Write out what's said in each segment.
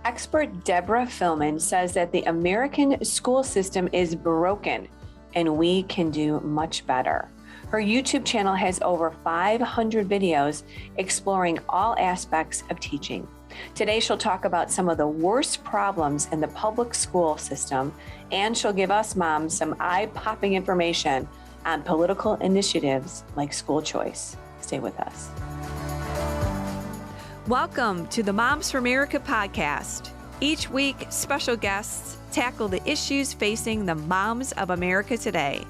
Expert Deborah Fillman says that the American school system is broken and we can do much better. Her YouTube channel has over 500 videos exploring all aspects of teaching. Today, she'll talk about some of the worst problems in the public school system, and she'll give us moms some eye-popping information on political initiatives like school choice. Stay with us. Welcome to the Moms for America podcast. Each week, special guests tackle the issues facing the moms of America today.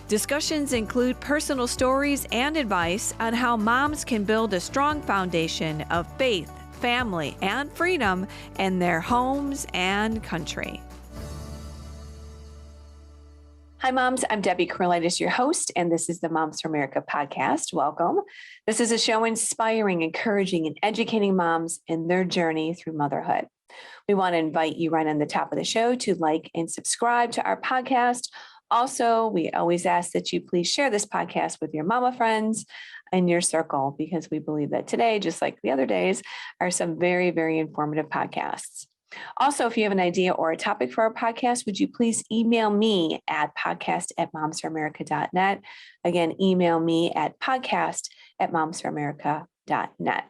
Discussions include personal stories and advice on how moms can build a strong foundation of faith, family, and freedom in their homes and country. Hi, moms. I'm Debbie Carolitis, your host, and this is the Moms for America podcast. Welcome. This is a show inspiring, encouraging, and educating moms in their journey through motherhood. We want to invite you right on the top of the show to like and subscribe to our podcast. Also, we always ask that you please share this podcast with your mama friends in your circle, because we believe that today, just like the other days, are some very, very informative podcasts. Also, if you have an idea or a topic for our podcast, would you please email me at podcast@momsforamerica.net. Again, email me at podcast@momsforamerica.net.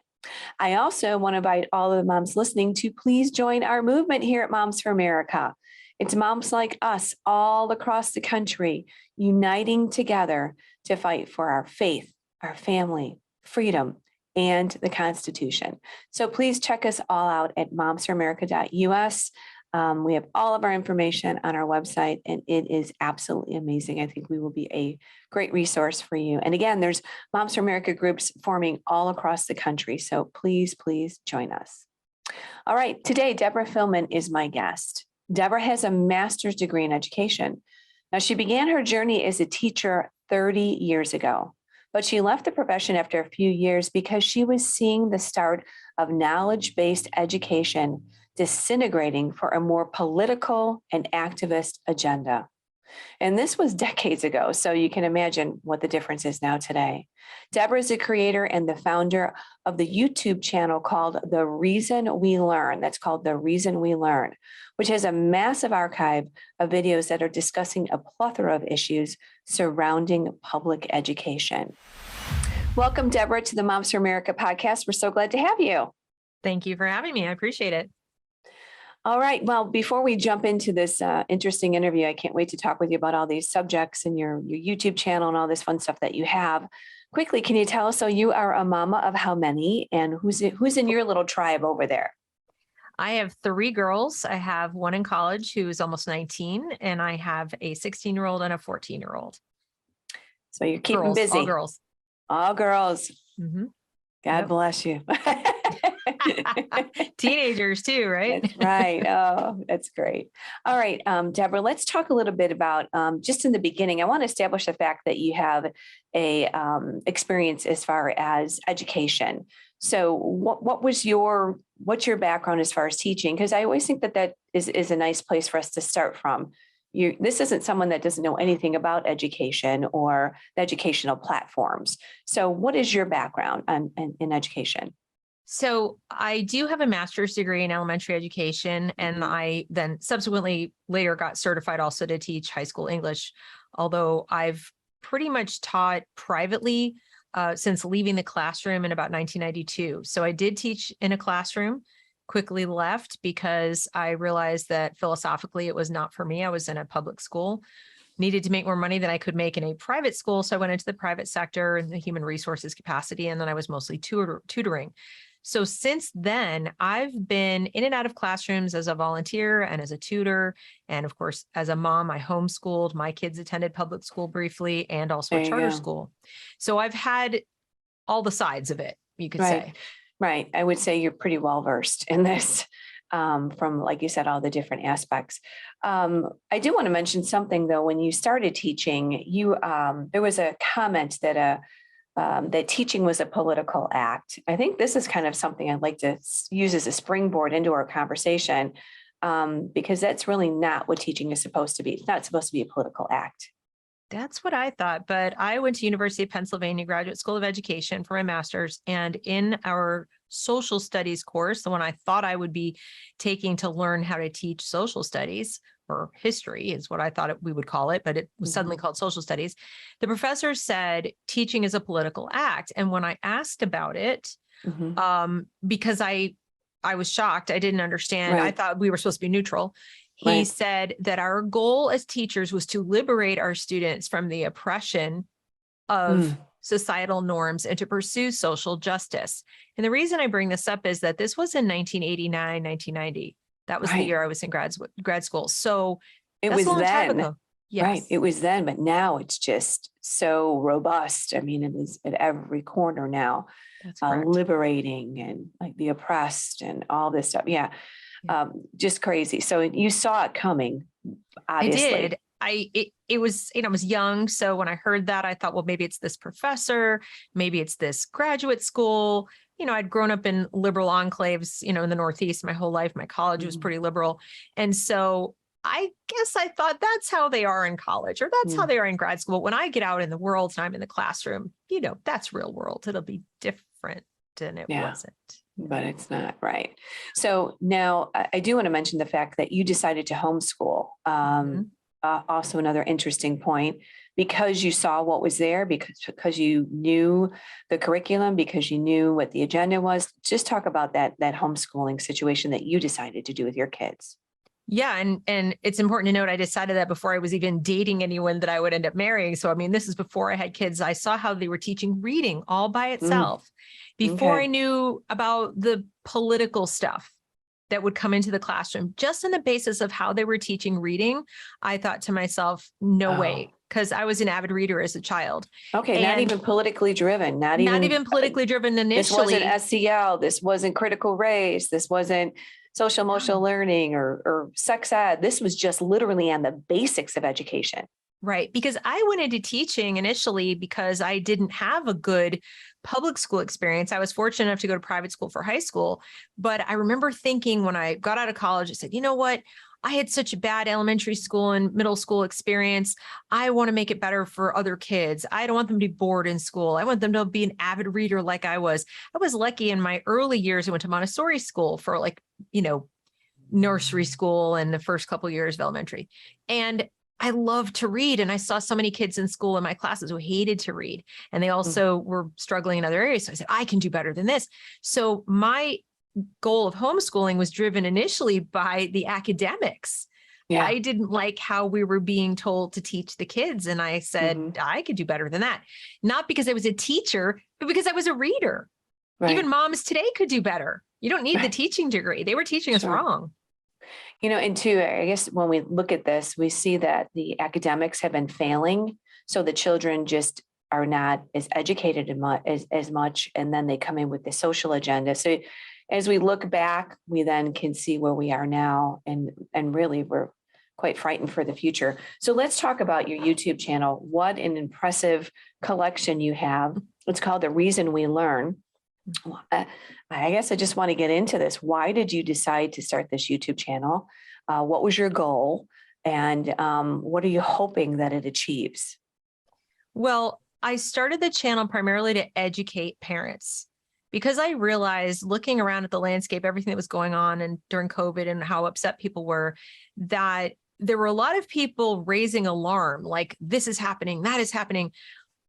I also want to invite all of the moms listening to please join our movement here at Moms for America. It's moms like us all across the country uniting together to fight for our faith, our family, freedom, and the Constitution. So please check us all out at momsforamerica.us. We have all of our information on our website, and it is absolutely amazing. I think we will be a great resource for you. And again, there's Moms for America groups forming all across the country. So please, please join us. All right, today, Deborah Fillman is my guest. Deborah has a master's degree in education. Now, she began her journey as a teacher 30 years ago. But she left the profession after a few years because she was seeing the start of knowledge-based education disintegrating for a more political and activist agenda. And this was decades ago, so you can imagine what the difference is now today. Deborah is the creator and the founder of the YouTube channel called The Reason We Learn. That's called The Reason We Learn, which has a massive archive of videos that are discussing a plethora of issues surrounding public education. Welcome, Deborah, to the Moms for America podcast. We're so glad to have you. Thank you for having me. I appreciate it. All right. Well, before we jump into this interesting interview, I can't wait to talk with you about all these subjects and your YouTube channel and all this fun stuff that you have. Quickly, can you tell us, so you are a mama of how many, and who's in your little tribe over there? I have 3 girls. I have one in college who's almost 19, and I have a 16-year-old and a 14-year-old. So you're keeping busy. All girls. All girls. Mm-hmm. God bless you. Teenagers too, right? That's right. Oh, that's great. All right, Deborah, let's talk a little bit about, just in the beginning, I want to establish the fact that you have a experience as far as education. So what's your background as far as teaching? Because I always think that is a nice place for us to start from. This isn't someone that doesn't know anything about education or the educational platforms. So what is your background in education? So I do have a master's degree in elementary education, and I then subsequently later got certified also to teach high school English, although I've pretty much taught privately since leaving the classroom in about 1992. So I did teach in a classroom, quickly left because I realized that philosophically it was not for me. I was in a public school, needed to make more money than I could make in a private school. So I went into the private sector in the human resources capacity, and then I was mostly tutoring. So since then, I've been in and out of classrooms as a volunteer and as a tutor. And of course, as a mom, I homeschooled. My kids attended public school briefly and also a charter school. So I've had all the sides of it, you could say. Right. I would say you're pretty well versed in this from, like you said, all the different aspects. I do want to mention something, though. When you started teaching, there was a comment that that teaching was a political act. I think this is kind of something I'd like to use as a springboard into our conversation, because that's really not what teaching is supposed to be. It's not supposed to be a political act. That's what I thought, but I went to University of Pennsylvania Graduate School of Education for my master's, and in our social studies course, the one I thought I would be taking to learn how to teach social studies, or history is what I thought we would call it, but it was suddenly called social studies. The professor said teaching is a political act. And when I asked about it, because I was shocked, I didn't understand. I thought we were supposed to be neutral. He said that our goal as teachers was to liberate our students from the oppression of societal norms and to pursue social justice. And the reason I bring this up is that this was in 1989, 1990. That was the year I was in grad school. So it that's was a long time then, ago. Yes. right? It was then, but now it's just so robust. I mean, it is at every corner now, That's correct. liberating and like the oppressed and all this stuff. Yeah. Just crazy. So you saw it coming, obviously. I did. It was, I was young. So when I heard that, I thought, well, maybe it's this professor, maybe it's this graduate school. I'd grown up in liberal enclaves, in the Northeast my whole life. My college was pretty liberal. And so I guess I thought that's how they are in college, or that's how they are in grad school. When I get out in the world and I'm in the classroom, that's real world. It'll be different. And it wasn't. But it's not, right. So now I do want to mention the fact that you decided to homeschool. Also another interesting point, because you saw what was there, because you knew the curriculum, because you knew what the agenda was. Just talk about that homeschooling situation that you decided to do with your kids. Yeah. And it's important to note, I decided that before I was even dating anyone that I would end up marrying. So, this is before I had kids. I saw how they were teaching reading all by itself before I knew about the political stuff that would come into the classroom. Just on the basis of how they were teaching reading, I thought to myself, no way, because I was an avid reader as a child. Okay, not even politically driven, not even politically driven initially. This wasn't SEL, this wasn't critical race, this wasn't social emotional learning or sex ed. This was just literally on the basics of education. Right. Because I went into teaching initially because I didn't have a good public school experience. I was fortunate enough to go to private school for high school. But I remember thinking when I got out of college, I said, you know what? I had such a bad elementary school and middle school experience. I want to make it better for other kids. I don't want them to be bored in school. I want them to be an avid reader like I was. I was lucky in my early years. I went to Montessori school for nursery school and the first couple of years of elementary. And I loved to read. And I saw so many kids in school in my classes who hated to read. And they also were struggling in other areas. So I said, I can do better than this. So my goal of homeschooling was driven initially by the academics. Yeah. I didn't like how we were being told to teach the kids. And I said, I could do better than that. Not because I was a teacher, but because I was a reader. Right. Even moms today could do better. You don't need the teaching degree. They were teaching us wrong. And two, I guess when we look at this, we see that the academics have been failing. So the children just are not as educated as much. And then they come in with the social agenda. So as we look back, we then can see where we are now. And really, we're quite frightened for the future. So let's talk about your YouTube channel. What an impressive collection you have. It's called The Reason We Learn. I guess I just want to get into this. Why did you decide to start this YouTube channel? What was your goal? And what are you hoping that it achieves? Well, I started the channel primarily to educate parents because I realized looking around at the landscape, everything that was going on and during COVID and how upset people were, that there were a lot of people raising alarm, like this is happening, that is happening,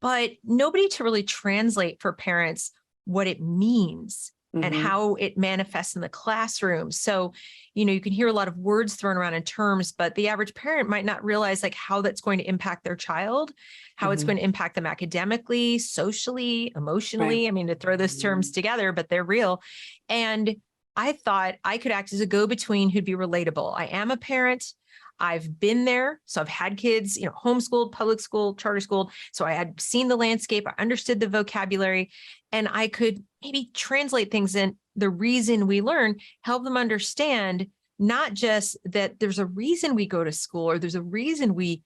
but nobody to really translate for parents what it means and how it manifests in the classroom. So, you can hear a lot of words thrown around in terms, but the average parent might not realize how that's going to impact their child, how it's going to impact them academically, socially, emotionally. Right. I mean, to throw those terms together, but they're real. And I thought I could act as a go-between who'd be relatable. I am a parent. I've been there. So I've had kids, homeschooled, public school, charter schooled. So I had seen the landscape. I understood the vocabulary, and I could maybe translate things in the reason we learn, help them understand not just that there's a reason we go to school or there's a reason we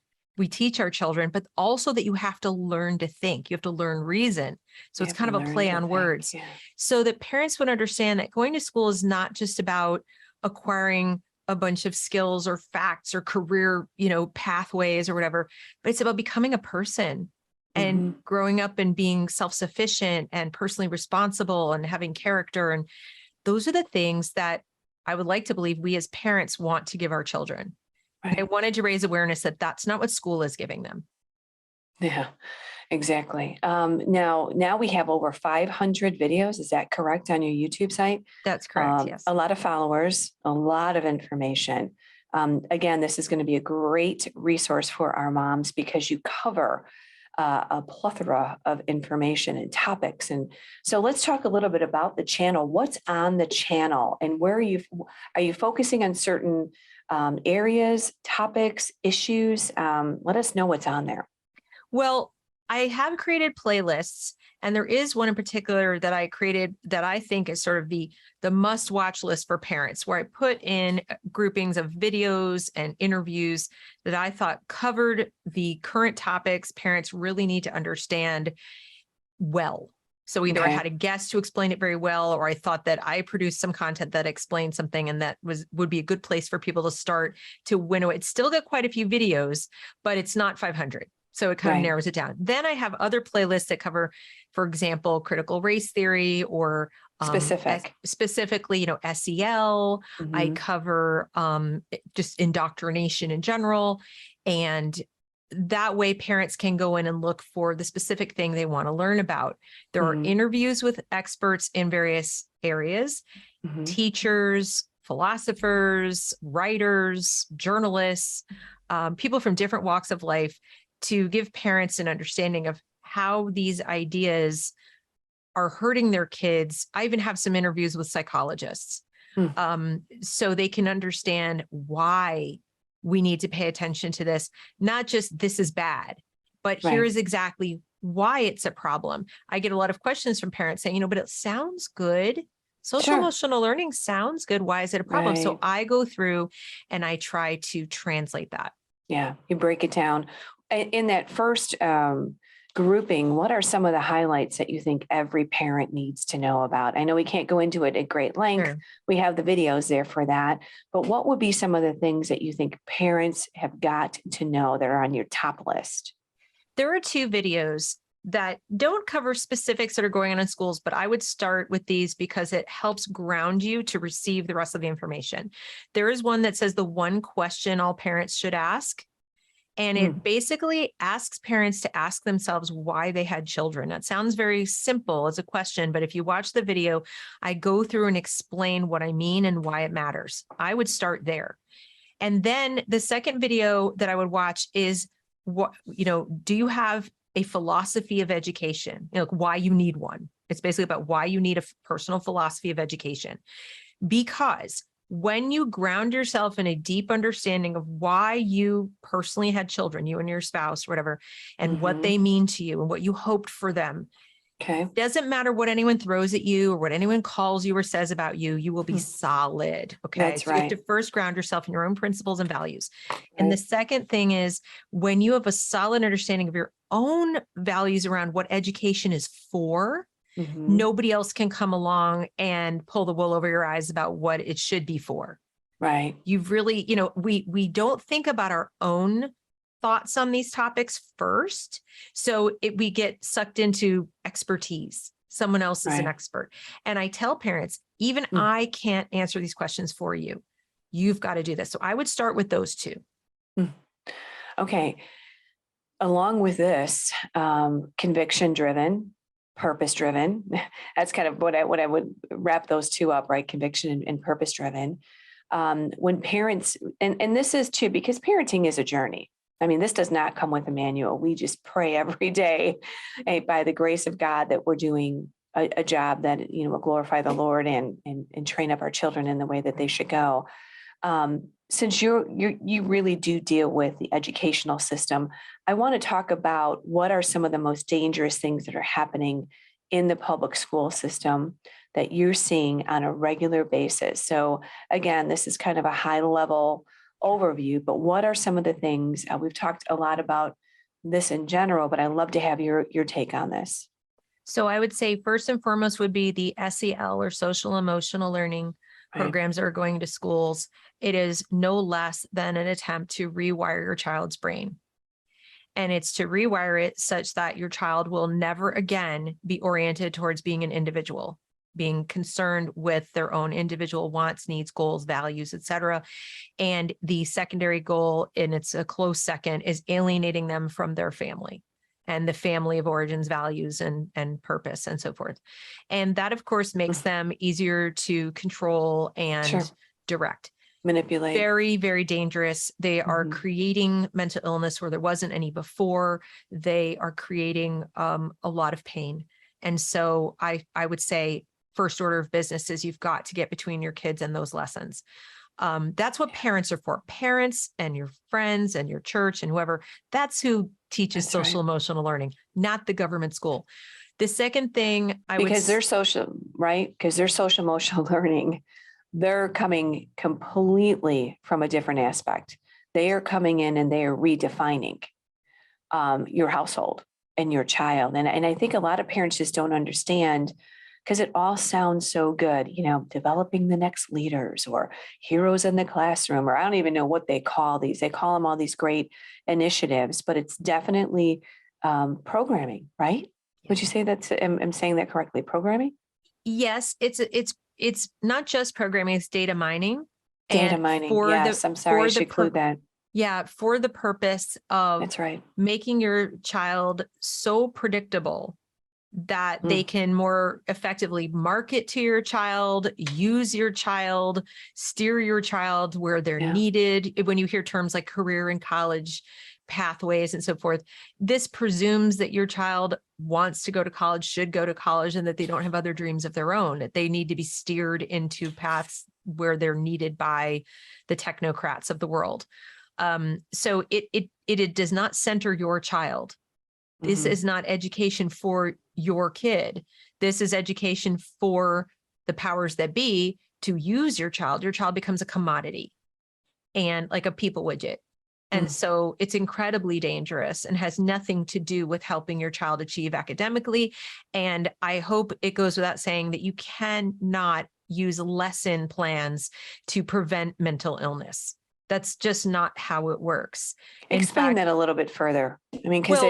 teach our children, but also that you have to learn to think. You have to learn reason. So it's kind of a play on words so that parents would understand that going to school is not just about acquiring a bunch of skills or facts or career, pathways or whatever, but it's about becoming a person and growing up and being self-sufficient and personally responsible and having character. And those are the things that I would like to believe we as parents want to give our children. Right. I wanted to raise awareness that that's not what school is giving them. Yeah, exactly. Now we have over 500 videos. Is that correct on your YouTube site? That's correct. Yes. A lot of followers, a lot of information. Again, this is going to be a great resource for our moms because you cover a plethora of information and topics. And so let's talk a little bit about the channel. What's on the channel and where are you focusing on certain areas, topics, issues? Let us know what's on there. Well, I have created playlists, and there is one in particular that I created that I think is sort of the must watch list for parents, where I put in groupings of videos and interviews that I thought covered the current topics parents really need to understand well. So either I had a guest to explain it very well, or I thought that I produced some content that explained something and that would be a good place for people to start to winnow it. It's still got quite a few videos, but it's not 500. So it kind of narrows it down. Then I have other playlists that cover, for example, critical race theory or specifically, SEL. I cover just indoctrination in general. And that way parents can go in and look for the specific thing they want to learn about. There are interviews with experts in various areas, teachers, philosophers, writers, journalists, people from different walks of life, to give parents an understanding of how these ideas are hurting their kids. I even have some interviews with psychologists, so they can understand why we need to pay attention to this. Not just this is bad, but here is exactly why it's a problem. I get a lot of questions from parents saying, but it sounds good. Social emotional learning sounds good. Why is it a problem? So I go through and I try to translate that. Yeah, you break it down. In that first grouping, what are some of the highlights that you think every parent needs to know about? I know we can't go into it at great length. Sure. We have the videos there for that. But what would be some of the things that you think parents have got to know that are on your top list? There are 2 videos that don't cover specifics that are going on in schools, but I would start with these because it helps ground you to receive the rest of the information. There is one that says the one question all parents should ask. And it basically asks parents to ask themselves why they had children. That sounds very simple as a question, but if you watch the video, I go through and explain what I mean and why it matters. I would start there. And then the second video that I would watch is, do you have a philosophy of education? Why you need one. It's basically about why you need a personal philosophy of education. Because when you ground yourself in a deep understanding of why you personally had children, you and your spouse, whatever, and what they mean to you and what you hoped for them. Doesn't matter what anyone throws at you or what anyone calls you or says about you, you will be solid. That's so you have to first ground yourself in your own principles and values. And the second thing is when you have a solid understanding of your own values around what education is for, nobody else can come along and pull the wool over your eyes about what it should be for. Right. You've really, we don't think about our own thoughts on these topics first. So we get sucked into expertise. Someone else is an expert. And I tell parents, even I can't answer these questions for you. You've got to do this. So I would start with those 2. Okay. Along with this, conviction driven, purpose driven. That's kind of what I would wrap those 2 up, right? Conviction and purpose driven. When parents, and this is too, because parenting is a journey. I mean, this does not come with a manual. We just pray every day by the grace of God that we're doing a job that, will glorify the Lord and train up our children in the way that they should go. Since you really do deal with the educational system, I want to talk about what are some of the most dangerous things that are happening in the public school system that you're seeing on a regular basis. So again, this is kind of a high level overview, but what are some of the things, we've talked a lot about this in general, but I'd love to have your take on this. So I would say first and foremost would be the SEL or social emotional learning programs that are going to schools. It is no less than an attempt to rewire your child's brain. And it's to rewire it such that your child will never again be oriented towards being an individual, being concerned with their own individual wants, needs, goals, values, etc. And the secondary goal, and it's a close second, is alienating them from their family and the family of origins, values, and purpose, and so forth. And that, of course, makes them easier to control and Sure. direct. Manipulate. Very, very dangerous. They are creating mental illness where there wasn't any before. They are creating a lot of pain. And so I would say first order of business is you've got to get between your kids and those lessons. That's what parents are for. Parents and your friends and your church and whoever, that's who teaches social emotional learning, not the government school. The second thing because they're social, right? Because they're social emotional learning. They're coming completely from a different aspect. They are coming in and they are redefining your household and your child. And I think a lot of parents just don't understand, because it all sounds so good, developing the next leaders or heroes in the classroom, or I don't even know what they call these. They call them all these great initiatives, but it's definitely programming, right? Would you say that's, I'm saying that correctly? Programming? Yes, it's not just programming, it's data mining. Data mining. Yes, I'm sorry, I should include that. Yeah, for the purpose of That's right. making your child so predictable that they can more effectively market to your child, use your child, steer your child where they're needed. When you hear terms like career and college pathways and so forth, this presumes that your child wants to go to college, should go to college, and that they don't have other dreams of their own, that they need to be steered into paths where they're needed by the technocrats of the world. So it does not center your child. This is not education for your kid. This is education for the powers that be to use your child. Your child becomes a commodity and like a people widget. And so it's incredibly dangerous and has nothing to do with helping your child achieve academically. And I hope it goes without saying that you cannot use lesson plans to prevent mental illness. That's just not how it works. Explain that a little bit further. I mean, because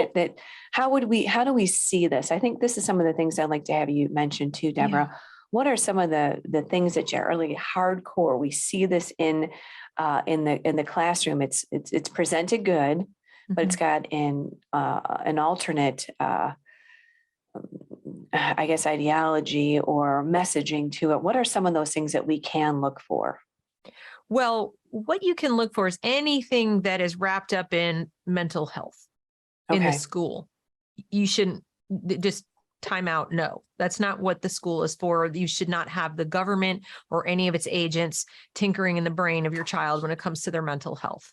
how do we see this? I think this is some of the things I'd like to have you mention too, Deborah. Yeah. What are some of the things that are really hardcore? We see this in the classroom. It's presented good, but it's got an alternate, I guess, ideology or messaging to it. What are some of those things that we can look for? Well, what you can look for is anything that is wrapped up in mental health in the school. You shouldn't just time out. No, that's not what the school is for. You should not have the government or any of its agents tinkering in the brain of your child when it comes to their mental health.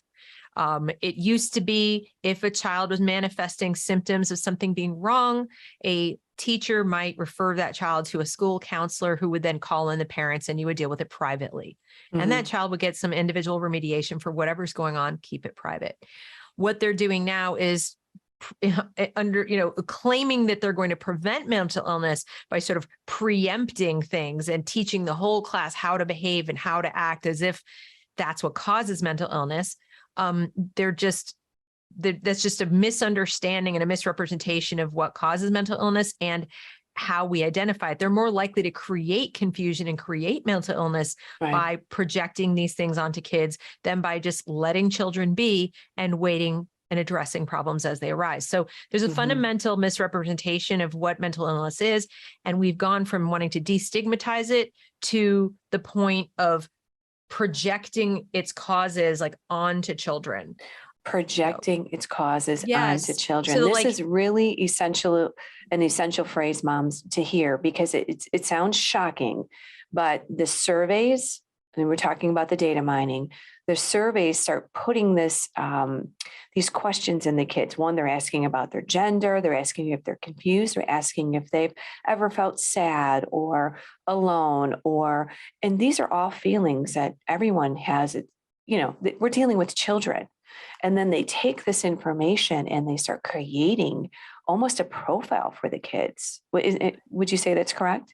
It used to be if a child was manifesting symptoms of something being wrong, a teacher might refer that child to a school counselor who would then call in the parents and you would deal with it privately. And that child would get some individual remediation for whatever's going on, keep it private. What they're doing now is claiming that they're going to prevent mental illness by sort of preempting things and teaching the whole class how to behave and how to act as if that's what causes mental illness. That's just a misunderstanding and a misrepresentation of what causes mental illness and how we identify it. They're more likely to create confusion and create mental illness by projecting these things onto kids than by just letting children be and waiting and addressing problems as they arise. So there's a fundamental misrepresentation of what mental illness is. And we've gone from wanting to destigmatize it to the point of projecting its causes like onto children. Projecting its causes onto children. So this is really an essential phrase, moms, to hear, because it sounds shocking, but the surveys, and we're talking about the data mining, the surveys start putting these questions in the kids. One, they're asking about their gender. They're asking if they're confused. They're asking if they've ever felt sad or alone, and these are all feelings that everyone has. We're dealing with children. And then they take this information and they start creating almost a profile for the kids. Would you say that's correct?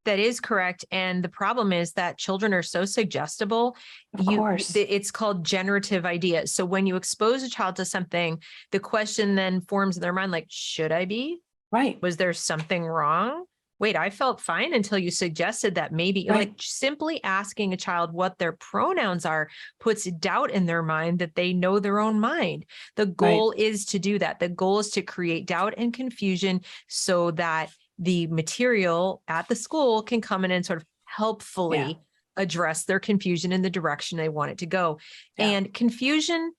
That is correct. And the problem is that children are so suggestible. Of course. It's called generative ideas. So when you expose a child to something, the question then forms in their mind, like, should I be? Right. Was there something wrong? Wait, I felt fine until you suggested that maybe. Right. Like, simply asking a child what their pronouns are puts doubt in their mind that they know their own mind. The goal is to do that. The goal is to create doubt and confusion so that the material at the school can come in and sort of helpfully address their confusion in the direction they want it to go. Yeah. And confusion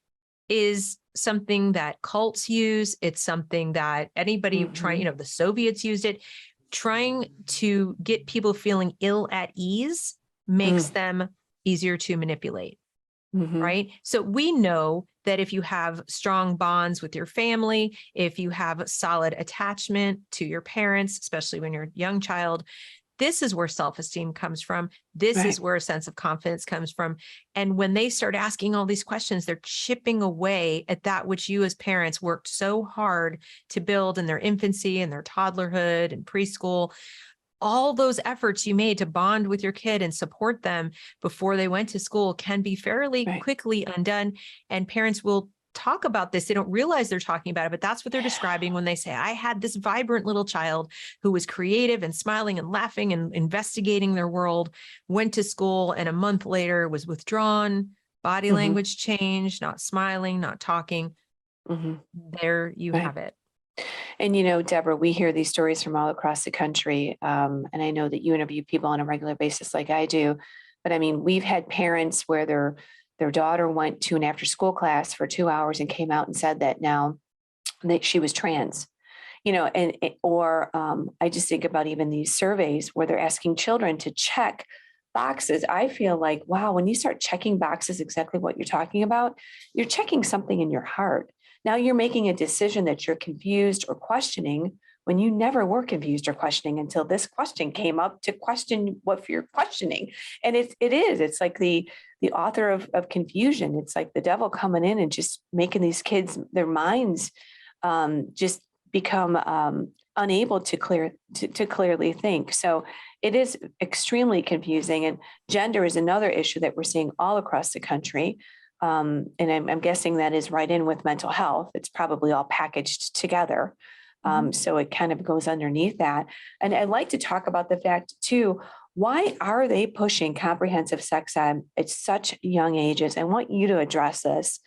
is something that cults use. It's something that anybody trying, the Soviets used it. Trying to get people feeling ill at ease makes them easier to manipulate. Right. So we know that if you have strong bonds with your family, if you have solid attachment to your parents, especially when you're a young child, this is where self-esteem comes from. This is where a sense of confidence comes from. And when they start asking all these questions, they're chipping away at that which you as parents worked so hard to build in their infancy and their toddlerhood and preschool. All those efforts you made to bond with your kid and support them before they went to school can be fairly quickly undone. And parents will talk about this. They don't realize they're talking about it, but that's what they're describing when they say, I had this vibrant little child who was creative and smiling and laughing and investigating their world, went to school, and a month later was withdrawn, body language changed, not smiling, not talking. There you have it. And, Deborah, we hear these stories from all across the country. And I know that you interview people on a regular basis like I do. But I mean, we've had parents where their daughter went to an after school class for 2 hours and came out and said that now that she was trans, or I just think about even these surveys where they're asking children to check boxes. I feel like, wow, when you start checking boxes, exactly what you're talking about, you're checking something in your heart. Now you're making a decision that you're confused or questioning when you never were confused or questioning until this question came up to question what you're questioning. And it's like the author of confusion. It's like the devil coming in and just making these kids, their minds just become unable to clearly think. So it is extremely confusing. And gender is another issue that we're seeing all across the country. And I'm guessing that is right in with mental health. It's probably all packaged together. So it kind of goes underneath that. And I'd like to talk about the fact too, why are they pushing comprehensive sex ed at such young ages? I want you to address this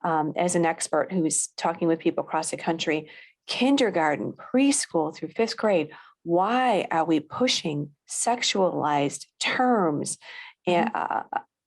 as an expert who's talking with people across the country, kindergarten, preschool through 5th grade. Why are we pushing sexualized terms and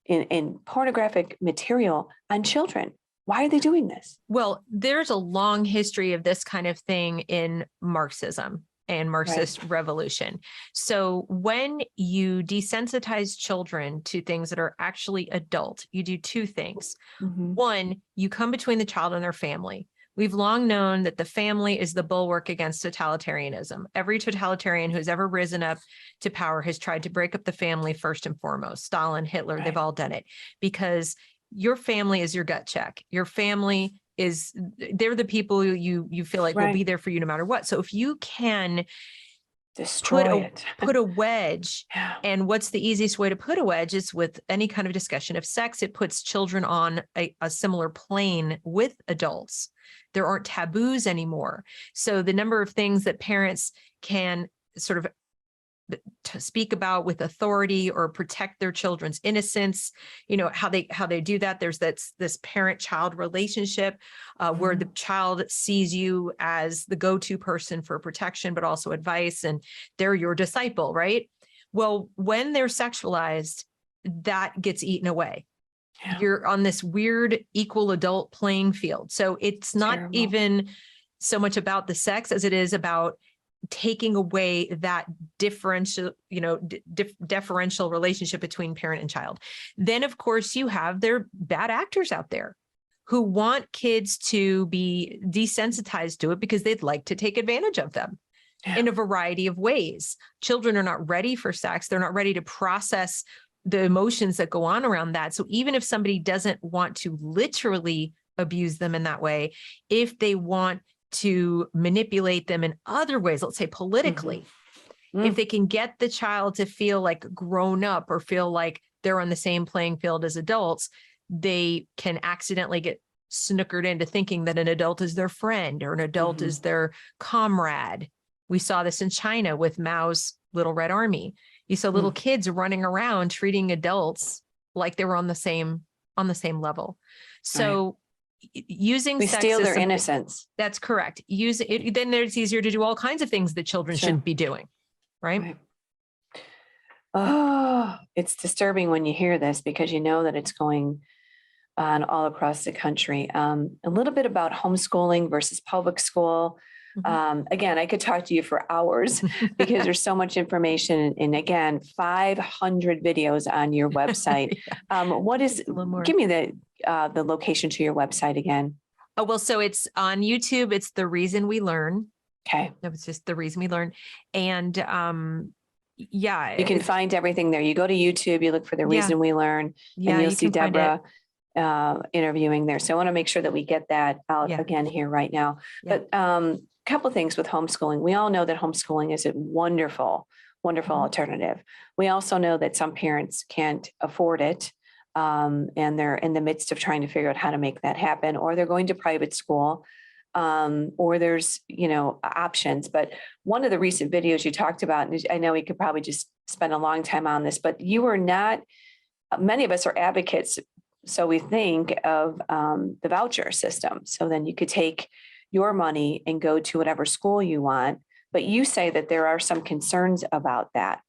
in pornographic material on children? Why are they doing this? Well, there's a long history of this kind of thing in Marxism and Marxist revolution. So when you desensitize children to things that are actually adult, you do two things. One, you come between the child and their family. We've long known that the family is the bulwark against totalitarianism. Every totalitarian who's ever risen up to power has tried to break up the family first and foremost. Stalin, Hitler, they've all done it because your family is your gut check. Your family they're the people you feel like will be there for you no matter what. So if you can put a wedge, and what's the easiest way to put a wedge is with any kind of discussion of sex. It puts children on a similar plane with adults. There aren't taboos anymore. So the number of things that parents can sort of to speak about with authority or protect their children's innocence, how they do that. There's this parent-child relationship where the child sees you as the go-to person for protection, but also advice, and they're your disciple, right? Well, when they're sexualized, that gets eaten away. You're on this weird equal adult playing field. So it's not even so much about the sex as it is about taking away that differential, deferential relationship between parent and child. Then, of course, you have their bad actors out there who want kids to be desensitized to it because they'd like to take advantage of them in a variety of ways. Children are not ready for sex. They're not ready to process the emotions that go on around that. So even if somebody doesn't want to literally abuse them in that way, if they want to manipulate them in other ways, let's say politically, If they can get the child to feel like grown up or feel like they're on the same playing field as adults, they can accidentally get snookered into thinking that an adult is their friend or an adult is their comrade. We saw this in China with Mao's Little Red Army. You saw little kids running around treating adults like they were on the same level. So using We sex steal as their something- innocence. That's correct. Use it, then it's easier to do all kinds of things that children shouldn't be doing. Right. Oh, it's disturbing when you hear this because you know that it's going on all across the country. A little bit about homeschooling versus public school. Again, I could talk to you for hours because there's so much information. And again, 500 videos on your website. Give me the location to your website again. Oh, well, so it's on YouTube. It's The Reason We Learn. Okay. It's just The Reason We Learn. And yeah. You can find everything there. You go to YouTube, you look for The Reason We Learn, and you'll see Deborah interviewing there. So I want to make sure that we get that out again here right now. But a couple of things with homeschooling. We all know that homeschooling is a wonderful, wonderful alternative. We also know that some parents can't afford it. And they're in the midst of trying to figure out how to make that happen, or they're going to private school. Or there's, options. But one of the recent videos you talked about, and I know we could probably just spend a long time on this, but you were not, many of us are advocates. So we think of the voucher system. So then you could take your money and go to whatever school you want. But you say that there are some concerns about that.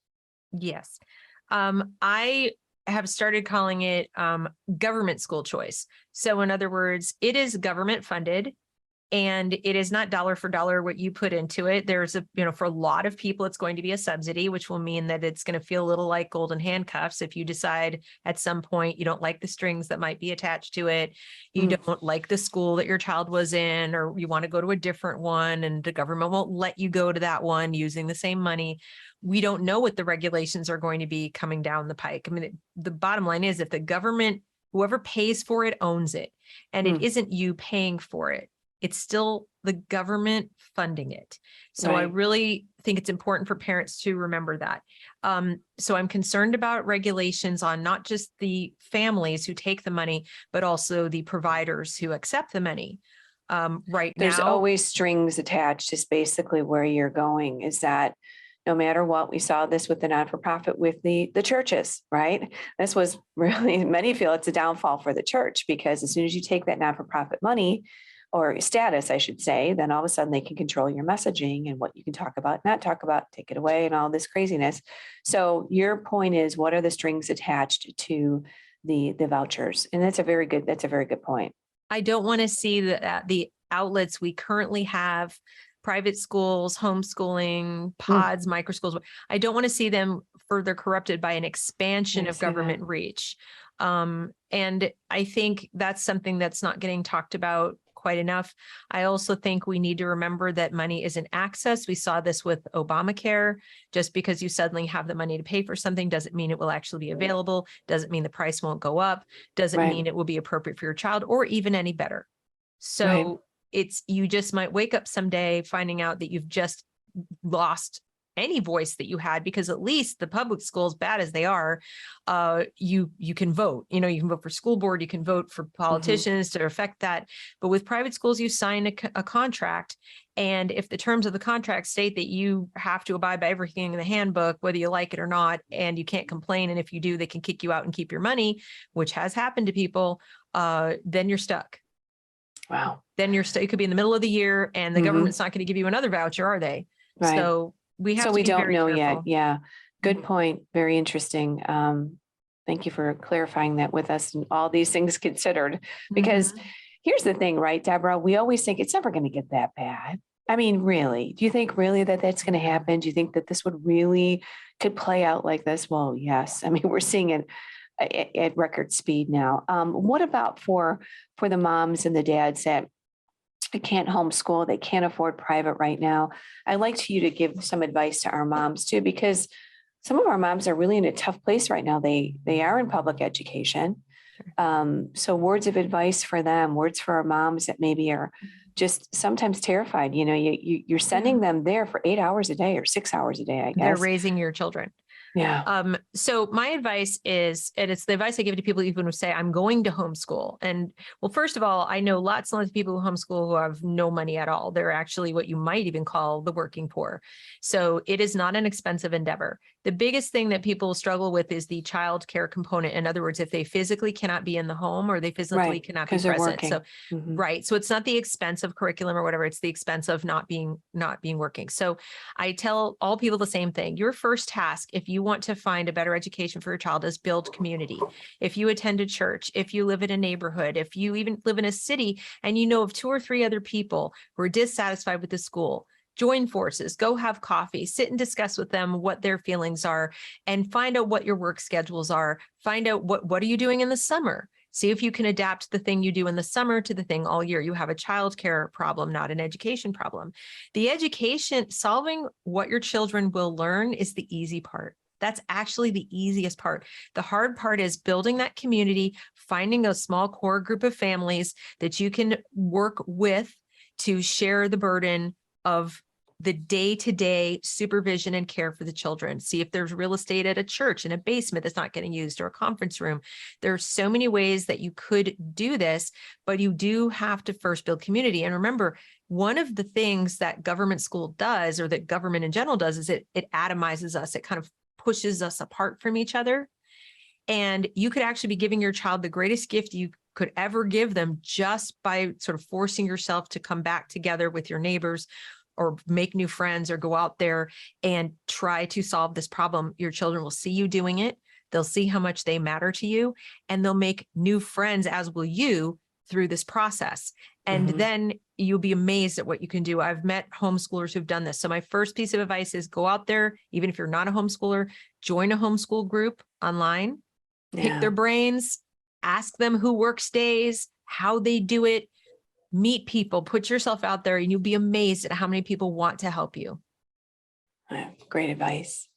Yes. I have started calling it government school choice. So in other words, it is government funded. And it is not dollar for dollar what you put into it. There's for a lot of people, it's going to be a subsidy, which will mean that it's going to feel a little like golden handcuffs. If you decide at some point you don't like the strings that might be attached to it, you don't like the school that your child was in, or you want to go to a different one and the government won't let you go to that one using the same money. We don't know what the regulations are going to be coming down the pike. I mean, the bottom line is if the government, whoever pays for it, owns it, and it isn't you paying for it, it's still the government funding it. So I really think it's important for parents to remember that. So I'm concerned about regulations on not just the families who take the money, but also the providers who accept the money. There's always strings attached is basically where you're going, is that no matter what, we saw this with the not-for-profit with the churches, right? This was really, many feel it's a downfall for the church because as soon as you take that not-for-profit money, or status, I should say, then all of a sudden they can control your messaging and what you can talk about, not talk about, take it away and all this craziness. So your point is, what are the strings attached to the vouchers? And that's a very good point. I don't want to see that the outlets we currently have, private schools, homeschooling, pods, micro schools, I don't want to see them further corrupted by an expansion of government reach. And I think that's something that's not getting talked about quite enough. I also think we need to remember that money isn't access. We saw this with Obamacare. Just because you suddenly have the money to pay for something doesn't mean it will actually be available, doesn't mean the price won't go up, doesn't mean it will be appropriate for your child or even any better. So you just might wake up someday finding out that you've just lost any voice that you had, because at least the public schools, bad as they are, you can vote. You can vote for school board, you can vote for politicians to affect that. But with private schools, you sign a contract. And if the terms of the contract state that you have to abide by everything in the handbook, whether you like it or not, and you can't complain, and if you do, they can kick you out and keep your money, which has happened to people, then you're stuck. Wow. Then you're stuck. It could be in the middle of the year and the government's not going to give you another voucher, are they? Right. So we don't know yet. Yeah. Good Mm-hmm. point. Very interesting. Thank you for clarifying that with us and all these things considered, because here's the thing, right, Deborah? We always think it's never going to get that bad. I mean, really, do you think really that that's going to happen? Do you think that this could play out like this? Well, yes. I mean, we're seeing it at record speed now. What about for the moms and the dads that can't homeschool, they can't afford private right now? I'd like you to give some advice to our moms too, because some of our moms are really in a tough place right now. They are in public education. So words of advice for them, words for our moms that maybe are just sometimes terrified. You're sending them there for 8 hours a day or 6 hours a day, I They're guess. raising your children. Yeah. So my advice is, and it's the advice I give to people even who say, I'm going to homeschool. And well, first of all, I know lots and lots of people who homeschool who have no money at all. They're actually what you might even call the working poor. So it is not an expensive endeavor. The biggest thing that people struggle with is the child care component. In other words, if they physically cannot be in the home or they physically Right. cannot be Because they're present. working. So Mhm. right. So it's not the expense of curriculum or whatever. It's the expense of not being working. So I tell all people the same thing. Your first task, if you want to find a better education for your child, is build community. If you attend a church, if you live in a neighborhood, if you even live in a city and you know of 2 or 3 other people who are dissatisfied with the school, join forces, go have coffee, sit and discuss with them what their feelings are, and find out what your work schedules are. Find out what are you doing in the summer. See if you can adapt the thing you do in the summer to the thing all year. You have a childcare problem, not an education problem. The education, solving what your children will learn, is the easy part. That's actually the easiest part. The hard part is building that community, finding a small core group of families that you can work with to share the burden of the day-to-day supervision and care for the children. See if there's real estate at a church in a basement that's not getting used, or a conference room. There are so many ways that you could do this, but you do have to first build community. And remember, one of the things that government school does, or that government in general does, is it atomizes us. It kind of pushes us apart from each other. And you could actually be giving your child the greatest gift you could ever give them just by sort of forcing yourself to come back together with your neighbors, or make new friends, or go out there and try to solve this problem. Your children will see you doing it. They'll see how much they matter to you, and they'll make new friends, as will you, through this process. And then you'll be amazed at what you can do. I've met homeschoolers who've done this. So my first piece of advice is go out there, even if you're not a homeschooler, join a homeschool group online, pick their brains, ask them who works days, how they do it, meet people, put yourself out there, and you'll be amazed at how many people want to help you. Great advice.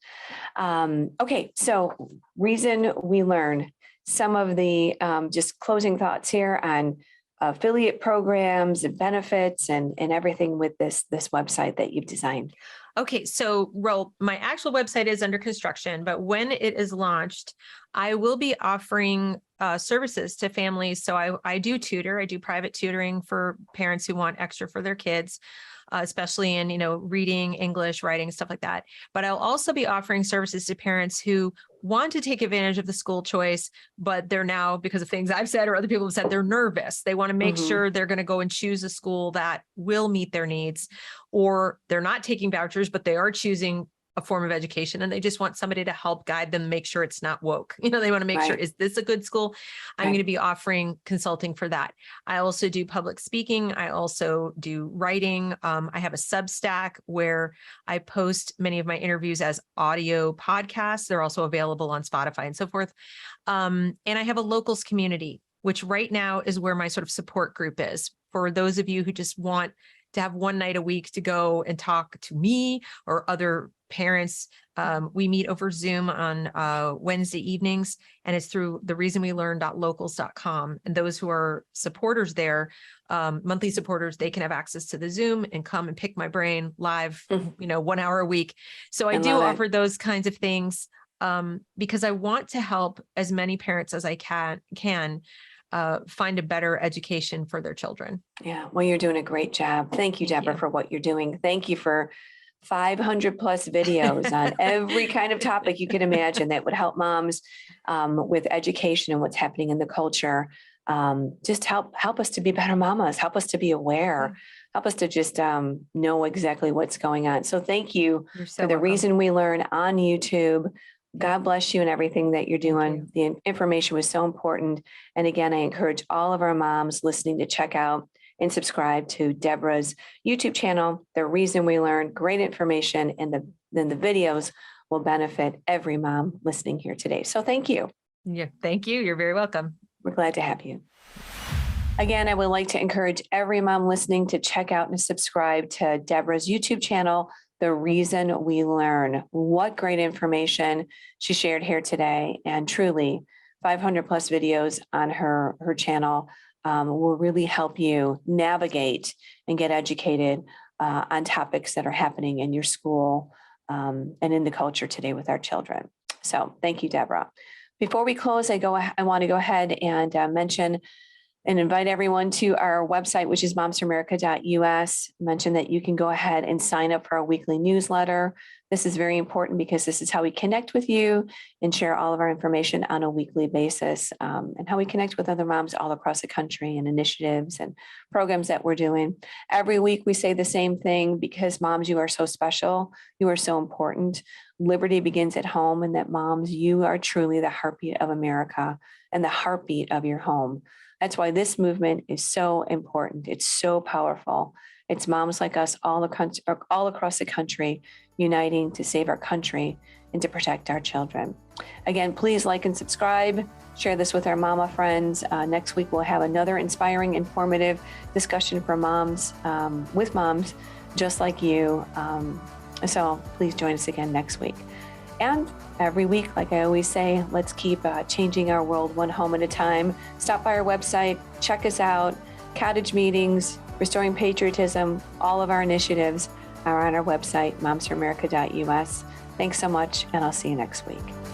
Okay, so reason we learn, some of the just closing thoughts here on affiliate programs and benefits and everything with this website that you've designed. Okay, so my actual website is under construction, but when it is launched, I will be offering services to families. So I do tutor. I do private tutoring for parents who want extra for their kids, especially in, reading, English, writing, stuff like that. But I'll also be offering services to parents who want to take advantage of the school choice, but they're now, because of things I've said or other people have said, they're nervous. They want to make sure they're going to go and choose a school that will meet their needs, or they're not taking vouchers, but they are choosing a form of education, and they just want somebody to help guide them, make sure it's not woke. They want to make sure, is this a good school? I'm going to be offering consulting for that. I also do public speaking. I also do writing. I have a Substack where I post many of my interviews as audio podcasts. They're also available on Spotify and so forth. And I have a locals community, which right now is where my sort of support group is. For those of you who just want to have one night a week to go and talk to me or other parents, we meet over Zoom on Wednesday evenings, and it's through thereasonwelearn.locals.com. And those who are supporters there, monthly supporters, they can have access to the Zoom and come and pick my brain live, 1 hour a week. So I do offer those kinds of things because I want to help as many parents as I can find a better education for their children. Yeah, well, you're doing a great job. Thank you, Deborah, for what you're doing. Thank you for 500 plus videos on every kind of topic you can imagine that would help moms with education and what's happening in the culture. Just help us to be better mamas, help us to be aware, help us to just know exactly what's going on. So thank you for the Reason We Learn on YouTube. God bless you and everything that you're doing. The information was so important. And again, I encourage all of our moms listening to check out and subscribe to Deborah's YouTube channel, The Reason We Learn. Great information, and then the videos will benefit every mom listening here today. So thank you. Yeah, thank you. You're very welcome. We're glad to have you. Again, I would like to encourage every mom listening to check out and subscribe to Deborah's YouTube channel, The Reason We Learn. What great information she shared here today, and truly 500 plus videos on her channel. will really help you navigate and get educated on topics that are happening in your school and in the culture today with our children. So thank you, Deborah. Before we close, I want to go ahead and mention and invite everyone to our website, which is momsforamerica.us. Mention that you can go ahead and sign up for our weekly newsletter. This is very important because this is how we connect with you and share all of our information on a weekly basis, and how we connect with other moms all across the country and initiatives and programs that we're doing. Every week we say the same thing: because moms, you are so special. You are so important. Liberty begins at home, and that moms, you are truly the heartbeat of America and the heartbeat of your home. That's why this movement is so important. It's so powerful. It's moms like us all across the country uniting to save our country and to protect our children. Again, please like and subscribe. Share this with our mama friends. Next week, we'll have another inspiring, informative discussion for moms, with moms just like you. So please join us again next week. And every week, like I always say, let's keep changing our world one home at a time. Stop by our website, check us out. Cottage meetings, Restoring Patriotism, all of our initiatives are on our website, momsforamerica.us. Thanks so much, and I'll see you next week.